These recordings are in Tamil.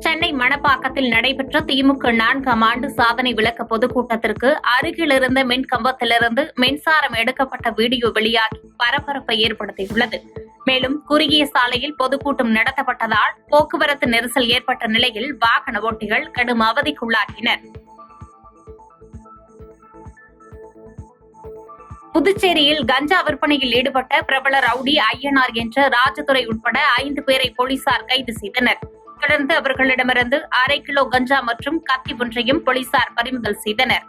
சென்னை மணப்பாக்கத்தில் நடைபெற்ற திமுக 4ஆம் ஆண்டு சாதனை விளக்க பொதுக்கூட்டத்திற்கு அருகில் இருந்த மின் கம்பத்திலிருந்து மின்சாரம் எடுக்கப்பட்ட வீடியோ வெளியாகி பரபரப்பை ஏற்படுத்தியுள்ளது. மேலும் குறுகிய சாலையில் பொதுக்கூட்டம் நடத்தப்பட்டதால் போக்குவரத்து நெரிசல் ஏற்பட்ட நிலையில் வாகன ஓட்டிகள் கடும் அவதிக்குள்ளாகினர். புதுச்சேரியில் கஞ்சா விற்பனையில் ஈடுபட்ட பிரபல ரவுடி ஐயனார் என்ற ராஜதுரை உட்பட 5 பேரை போலீசார் கைது செய்தனர். தொடர்ந்து அவர்களிடமிருந்து 1/2 கிலோ கஞ்சா மற்றும் கத்தி ஒன்றையும் போலீசார் பறிமுதல் செய்தனர்.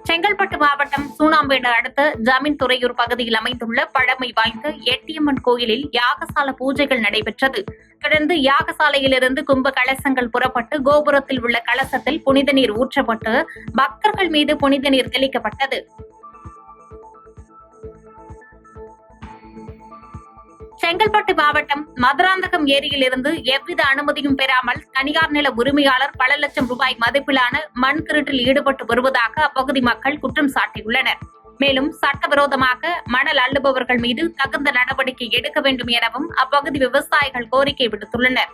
செங்கல்பட்டு மாவட்டம் சூனாம்பேடு அடுத்த ஜமீன் துறையூர் பகுதியில் அமைந்துள்ள பழமை வாய்ந்த எட்டியம்மன் கோயிலில் யாகசால பூஜைகள் நடைபெற்றது. தொடர்ந்து யாகசாலையிலிருந்து கும்ப கலசங்கள் புறப்பட்டு கோபுரத்தில் உள்ள கலசத்தில் புனித நீர் ஊற்றப்பட்டு பக்தர்கள் மீது புனித நீர் தெளிக்கப்பட்டது. செங்கல்பட்டு மாவட்டம் மதுராந்தகம் ஏரியில் இருந்து எவ்வித அனுமதியும் பெறாமல் தனியார் நில உரிமையாளர் பல லட்சம் ரூபாய் மதிப்பிலான மண் திருட்டில் ஈடுபட்டு வருவதாக அப்பகுதி மக்கள் குற்றம் சாட்டியுள்ளனர். மேலும் சட்டவிரோதமாக மணல் அள்ளுபவர்கள் மீது தகுந்த நடவடிக்கை எடுக்க வேண்டும் எனவும் அப்பகுதி விவசாயிகள் கோரிக்கை விடுத்துள்ளனர்.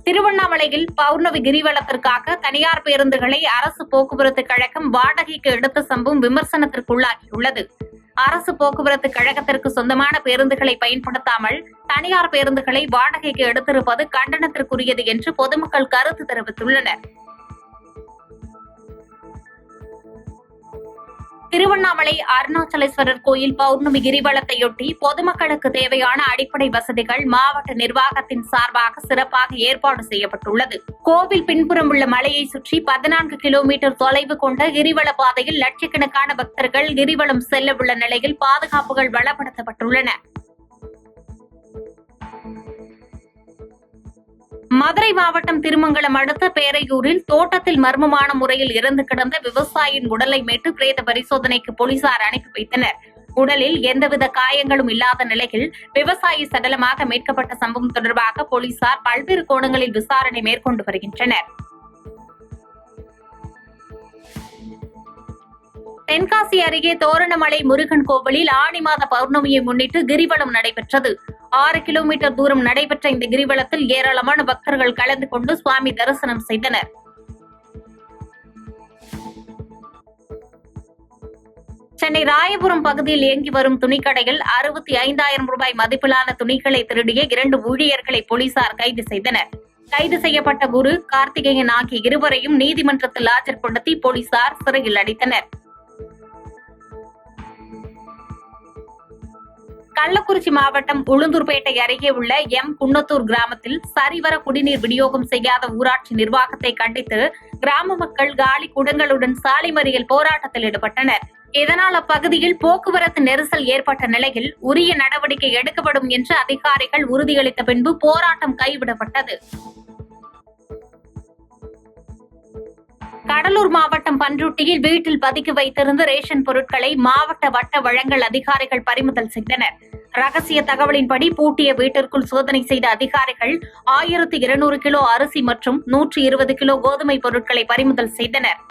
திருவண்ணாமலையில் பௌர்ணமி கிரிவலத்திற்காக தனியார் பேருந்துகளை அரசு போக்குவரத்து கழகம் வாடகைக்கு எடுத்த சம்பவம் விமர்சனத்திற்குள்ளாகியுள்ளது. அரசு போக்குவரத்து கழகத்திற்கு சொந்தமான பேருந்துகளை பயன்படுத்தாமல் தனியார் பேருந்துகளை வாடகைக்கு எடுத்திருப்பது கண்டனத்திற்குரியது என்று பொதுமக்கள் கருத்து தெரிவித்துள்ளனர். திருவண்ணாமலை அருணாச்சலேஸ்வரர் கோயில் பௌர்ணமி கிரிவலத்தையொட்டி பொதுமக்களுக்கு தேவையான அடிப்படை வசதிகள் மாவட்ட நிர்வாகத்தின் சார்பாக சிறப்பாக ஏற்பாடு செய்யப்பட்டுள்ளது. கோவில் பின்புறம் உள்ள மலையை சுற்றி 14 கிலோமீட்டர் தொலைவு கொண்ட கிரிவல பாதையில் லட்சக்கணக்கான பக்தர்கள் கிரிவலம் செல்ல உள்ள நிலையில் பாதுகாப்புகள் பலப்படுத்தப்பட்டுள்ளன. மதுரை மாவட்டம் திருமங்கலம் அடுத்த பேரையூரில் தோட்டத்தில் மர்மமான முறையில் இறந்து கிடந்த விவசாயியின் உடலை மீட்டு பிரேத பரிசோதனைக்கு போலீசார் அனுப்பி வைத்தனர். உடலில் எந்தவித காயங்களும் இல்லாத நிலையில் விவசாயி சடலமாக மீட்கப்பட்ட சம்பவம் தொடர்பாக போலீசார் பல்வேறு கோணங்களில் விசாரணை மேற்கொண்டு வருகின்றனர். தென்காசி அருகே தோரணமலை முருகன் கோவிலில் ஆனி மாத பௌர்ணமியை முன்னிட்டு கிரிவலம் நடைபெற்றது. 6 கிலோமீட்டர் தூரம் நடைபெற்ற இந்த கிரிவலத்தில் ஏராளமான பக்தர்கள் கலந்து கொண்டு சுவாமி தரிசனம் செய்தனர். சென்னை ராயபுரம் பகுதியில் இயங்கி வரும் துணிக்கடையில் 65,000 ரூபாய் மதிப்பிலான துணிகளை திருடிய 2 ஊழியர்களை போலீசார் கைது செய்தனர். கைது செய்யப்பட்ட குரு, கார்த்திகேயன் ஆகிய இருவரையும் நீதிமன்றத்தில் ஆஜர்படுத்தி போலீசார் சிறையில் அடைத்தனர். கள்ளக்குறிச்சி மாவட்டம் உளுந்தூர்பேட்டை அருகே உள்ள குன்னத்தூர் கிராமத்தில் சரிவர குடிநீர் விநியோகம் செய்யாத ஊராட்சி நிர்வாகத்தை கண்டித்து கிராம மக்கள் காலி குடங்களுடன் சாலை மறியல் போராட்டத்தில் ஈடுபட்டனர். இதனால் அப்பகுதியில் போக்குவரத்து நெரிசல் ஏற்பட்ட நிலையில் உரிய நடவடிக்கை எடுக்கப்படும் என்று அதிகாரிகள் உறுதியளித்த பின்பு போராட்டம் கைவிடப்பட்டது. கடலூர் மாவட்டம் பன்ருட்டியில் வீட்டில் பதுக்கி வைத்திருந்த ரேஷன் பொருட்களை மாவட்ட வட்ட வழங்கல் அதிகாரிகள் பறிமுதல் செய்தனர். ரகசிய தகவலின்படி பூட்டிய வீட்டிற்குள் சோதனை செய்த அதிகாரிகள் 1200 கிலோ அரிசி மற்றும் 120 கிலோ கோதுமை பொருட்களை பறிமுதல் செய்தனர்.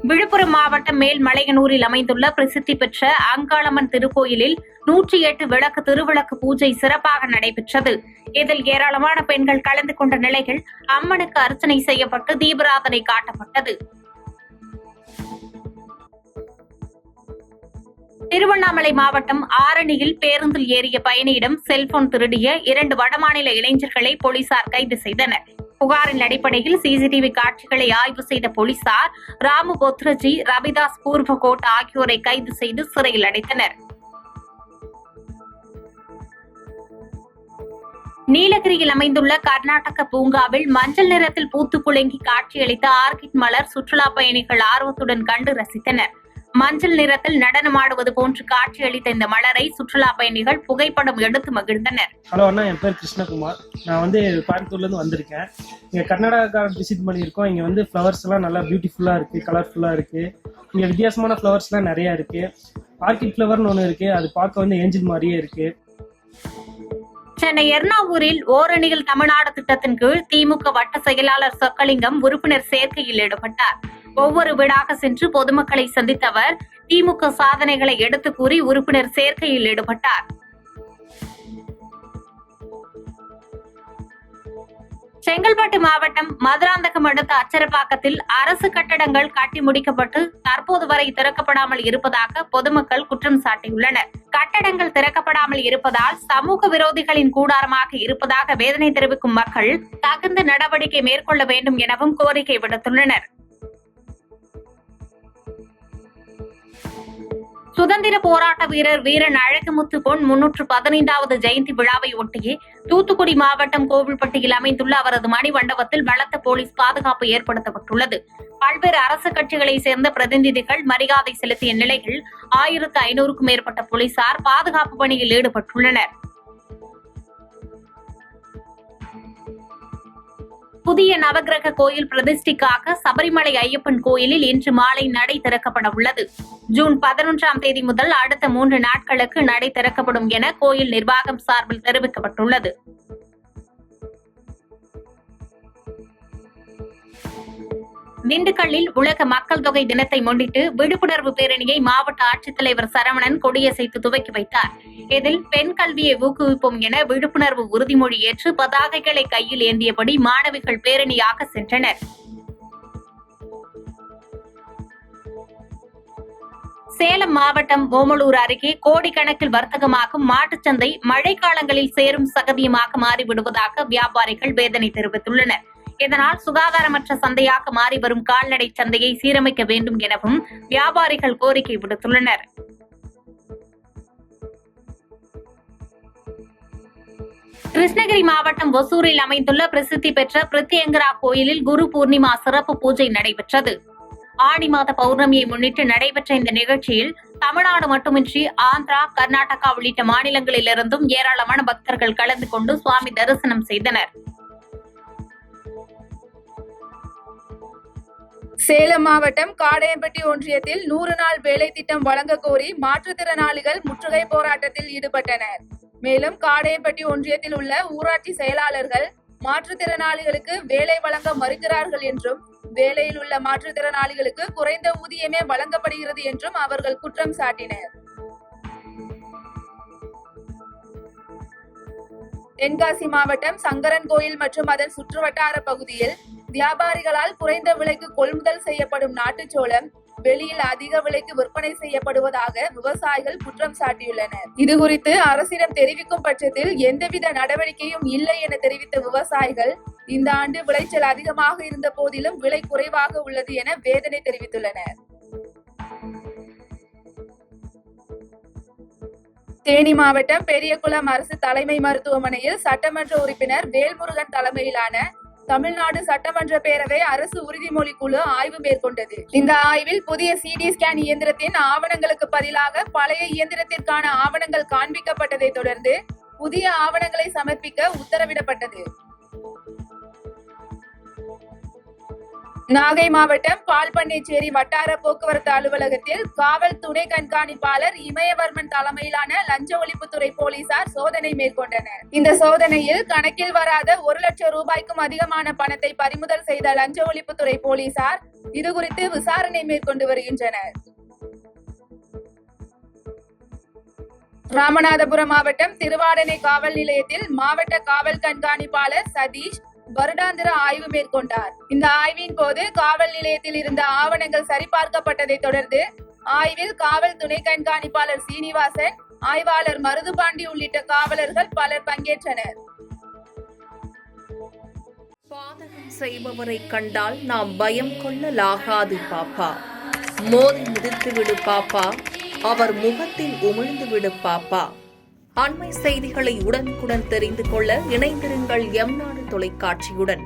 விழுப்புரம் மாவட்டம் மேல்மலையனூரில் அமைந்துள்ள பிரசித்தி பெற்ற அங்காளம்மன் திருக்கோயிலில் 108 விளக்கு திருவிளக்கு பூஜை சிறப்பாக நடைபெற்றது. இதில் ஏராளமான பெண்கள் கலந்து கொண்ட நிலையில் அம்மனுக்கு அர்ச்சனை செய்யப்பட்டு தீபாராதனை காட்டப்பட்டது. திருவண்ணாமலை மாவட்டம் ஆரணியில் பேருந்தில் ஏறிய பயணியிடம் செல்போன் திருடிய 2 வடமாநில இளைஞர்களை போலீசார் கைது செய்தனர். புகாரின் அடிப்படையில் சிசிடிவி காட்சிகளை ஆய்வு செய்த போலீசார் ராமு போத்ரஜி, ரவிதாஸ் பூர்வகோட் ஆகியோரை கைது செய்து சிறையில் அடைத்தனர். நீலகிரியில் அமைந்துள்ள கர்நாடக பூங்காவில் மஞ்சள் நிறத்தில் பூத்து குலுங்கி காட்சியளித்த ஆர்கிட் மலர் சுற்றுலா பயணிகள் ஆர்வத்துடன் கண்டு ரசித்தனர். மஞ்சள் நிறத்தில் நடனமாடுவது போன்று காட்சியளித்த இந்த மலரை சுற்றுலா பயணிகள் புகைப்படம் எடுத்து மகிழ்ந்தனர். ஹலோ அண்ணா, என் பேர் கிருஷ்ணகுமார். நான் கோயம்புத்தூர்ல இருந்து வந்திருக்கேன். இங்க கர்நாடகா விசிட் பண்ணியிருக்கோம். இங்க ஃப்ளவர்ஸ் எல்லாம் நல்லா பியூட்டிஃபுல்லா இருக்கு, கலர்ஃபுல்லா இருக்கு. இங்க வித்தியாசமான ஃப்ளவர்ஸ் எல்லாம் நிறைய இருக்கு. ஆர்கிட் ஃப்ளவர்னு ஒன்று இருக்கு, அது பார்க்க ஏஞ்சல் மாதிரியே இருக்கு. சென்னை எர்ணாவூரில் ஓரணியில் தமிழ்நாடு திட்டத்தின் கீழ் திமுக வட்ட செயலாளர் சொக்கலிங்கம் உறுப்பினர் சேர்க்கையில் ஈடுபட்டார். ஒவ்வொரு வீடாக சென்று பொதுமக்களை சந்தித்த அவர் திமுக சாதனைகளை எடுத்து கூறி உறுப்பினர் சேர்க்கையில் ஈடுபட்டார். செங்கல்பட்டு மாவட்டம் மதுராந்தகம் அடுத்த அச்சரப்பாக்கத்தில் அரசு கட்டடங்கள் கட்டி முடிக்கப்பட்டு தற்போது வரை திறக்கப்படாமல் இருப்பதாக பொதுமக்கள் குற்றம் சாட்டியுள்ளனர். கட்டடங்கள் திறக்கப்படாமல் இருப்பதால் சமூக விரோதிகளின் கூடாரமாக இருப்பதாக வேதனை தெரிவிக்கும் மக்கள் தகுந்த நடவடிக்கை மேற்கொள்ள வேண்டும் எனவும் கோரிக்கை விடுத்துள்ளனர். சுதந்திர போராட்ட வீரர் வீரன் அழகுமுத்து பொன் 315வது ஜெயந்தி விழாவை ஒட்டியே தூத்துக்குடி மாவட்டம் கோவில்பட்டியில் அமைந்துள்ள அவரது மணிமண்டபத்தில் பலத்த போலீஸ் பாதுகாப்பு ஏற்படுத்தப்பட்டுள்ளது. பல்வேறு அரசு கட்சிகளைச் சேர்ந்த பிரதிநிதிகள் மரியாதை செலுத்திய நிலையில் 1500க்கும் மேற்பட்ட போலீசார் பாதுகாப்பு பணியில் ஈடுபட்டுள்ளனர். புதிய நவகிரக கோயில் பிரதிஷ்டைக்காக சபரிமலை ஐயப்பன் கோயிலில் இன்று மாலை நடை திறக்கப்பட உள்ளது. ஜூன் 11ஆம் தேதி முதல் அடுத்த 3 நாட்களுக்கு நடை திறக்கப்படும் என கோயில் நிர்வாகம் சார்பில் தெரிவிக்கப்பட்டுள்ளது. திண்டுக்கல்லில் உலக மக்கள் தொகை தினத்தை முன்னிட்டு விழிப்புணர்வு பேரணியை மாவட்ட ஆட்சித்தலைவர் சரவணன் கொடியசைத்து துவக்கி வைத்தார். இதில் பெண் கல்வியை ஊக்குவிப்போம் என விழிப்புணர்வு உறுதிமொழி ஏற்று பதாகைகளை கையில் ஏந்தியபடி மாணவிகள் பேரணியாக சென்றனர். சேலம் மாவட்டம் ஓமலூர் அருகே கோடிக்கணக்கில் வர்த்தகமாகும் மாட்டுச்சந்தை மழைக்காலங்களில் சேரும் சகதியமாக மாறிவிடுவதாக வியாபாரிகள் வேதனை தெரிவித்துள்ளனர். இதனால் சுகாதாரமற்ற சந்தையாக மாறி வரும் கால்நடை சந்தையை சீரமைக்க வேண்டும் எனவும் வியாபாரிகள் கோரிக்கை விடுத்துள்ளனர். கிருஷ்ணகிரி மாவட்டம் ஒசூரில் அமைந்துள்ள பிரசித்தி பெற்ற பிரித்யங்கரா கோயிலில் குரு பூர்ணிமா சிறப்பு பூஜை நடைபெற்றது. ஆடி மாத பௌர்ணமியை முன்னிட்டு நடைபெற்ற இந்த நிகழ்ச்சியில் தமிழ்நாடு மட்டுமின்றி ஆந்திரா, கர்நாடகா உள்ளிட்ட மாநிலங்களிலிருந்தும் ஏராளமான பக்தர்கள் கலந்து கொண்டு சுவாமி தரிசனம் செய்தனர். சேலம் மாவட்டம் காடையம்பட்டி ஒன்றியத்தில் 100 நாள் வேலை திட்டம் வழங்க கோரி மாற்றுத்திறனாளிகள் முற்றுகை போராட்டத்தில் ஈடுபட்டனர். மேலும் காடையம்பட்டி ஒன்றியத்தில் உள்ள ஊராட்சி செயலாளர்கள் மாற்றுத்திறனாளிகளுக்கு வேலை வழங்க மறுக்கிறார்கள் என்றும், வேலையில் உள்ள மாற்றுத்திறனாளிகளுக்கு குறைந்த ஊதியமே வழங்கப்படுகிறது என்றும் அவர்கள் குற்றம் சாட்டினர். தென்காசி மாவட்டம் சங்கரன் கோயில் மற்றும் அதன் சுற்றுவட்டார பகுதியில் வியாபாரிகளால் குறைந்த விலைக்கு கொள்முதல் செய்யப்படும் நாட்டுச்சோளம் வெளியில் அதிக விலைக்கு விற்பனை செய்யப்படுவதாக விவசாயிகள் குற்றம் சாட்டியுள்ளனர். இதுகுறித்து அரசிடம் தெரிவிக்கும் பட்சத்தில் எந்தவித நடவடிக்கையும் இல்லை என தெரிவித்த விவசாயிகள் இந்த ஆண்டு விளைச்சல் அதிகமாக இருந்த போதிலும் விலை குறைவாக உள்ளது என வேதனை தெரிவித்துள்ளனர். தேனி மாவட்டம் பெரியகுளம் அரசு தலைமை மருத்துவமனையில் சட்டமன்ற உறுப்பினர் வேல்முருகன் தலைமையிலான தமிழ்நாடு சட்டமன்ற பேரவை அரசு உறுதிமொழி குழு ஆய்வு மேற்கொண்டது. இந்த ஆய்வில் புதிய சிடி ஸ்கேன் இயந்திரத்தின் ஆவணங்களுக்கு பதிலாக பழைய இயந்திரத்திற்கான ஆவணங்கள் காண்பிக்கப்பட்டதை தொடர்ந்து புதிய ஆவணங்களை சமர்ப்பிக்க உத்தரவிடப்பட்டது. நாகை மாவட்டம் பால்பண்ணேச்சேரி வட்டார போக்குவரத்து அலுவலகத்தில் காவல் துணை கண்காணிப்பாளர் இமயவர்மன் தலைமையிலான லஞ்ச ஒழிப்புத்துறை போலீசார் சோதனை மேற்கொண்டனர். இந்த சோதனையில் கணக்கில் வராத 1 லட்சம் ரூபாய்க்கும் அதிகமான பணத்தை பறிமுதல் செய்த லஞ்ச ஒழிப்புத்துறை போலீசார் இதுகுறித்து விசாரணை மேற்கொண்டு வருகின்றனர். ராமநாதபுரம் மாவட்டம் திருவாடனை காவல் நிலையத்தில் மாவட்ட காவல் கண்காணிப்பாளர் சதீஷ் வருடாந்திர ஆய்வு மேற்கொண்டார். இந்த ஆய்வின் போது காவல் நிலையத்தில் இருந்த ஆவணங்கள் சரிபார்க்கப்பட்டதை தொடர்ந்து ஆய்வில் காவல் துணை கண்காணிப்பாளர் சீனிவாசன், ஆய்வாளர் மருதுபாண்டி உள்ளிட்ட காவலர்கள் பலர் பங்கேற்றனர். பாதகம் செய்பவரை கண்டால் நாம் பயம் கொள்ளலாகாது பாப்பா. மோதி மிதித்துவிடு பாப்பா, அவர் முகத்தில் உமிழ்ந்து விடு பாப்பா. அண்மை செய்திகளை உடனுக்குடன் தெரிந்து கொள்ள இணைந்திருங்கள் எம் நாடு தொலைக்காட்சியுடன்.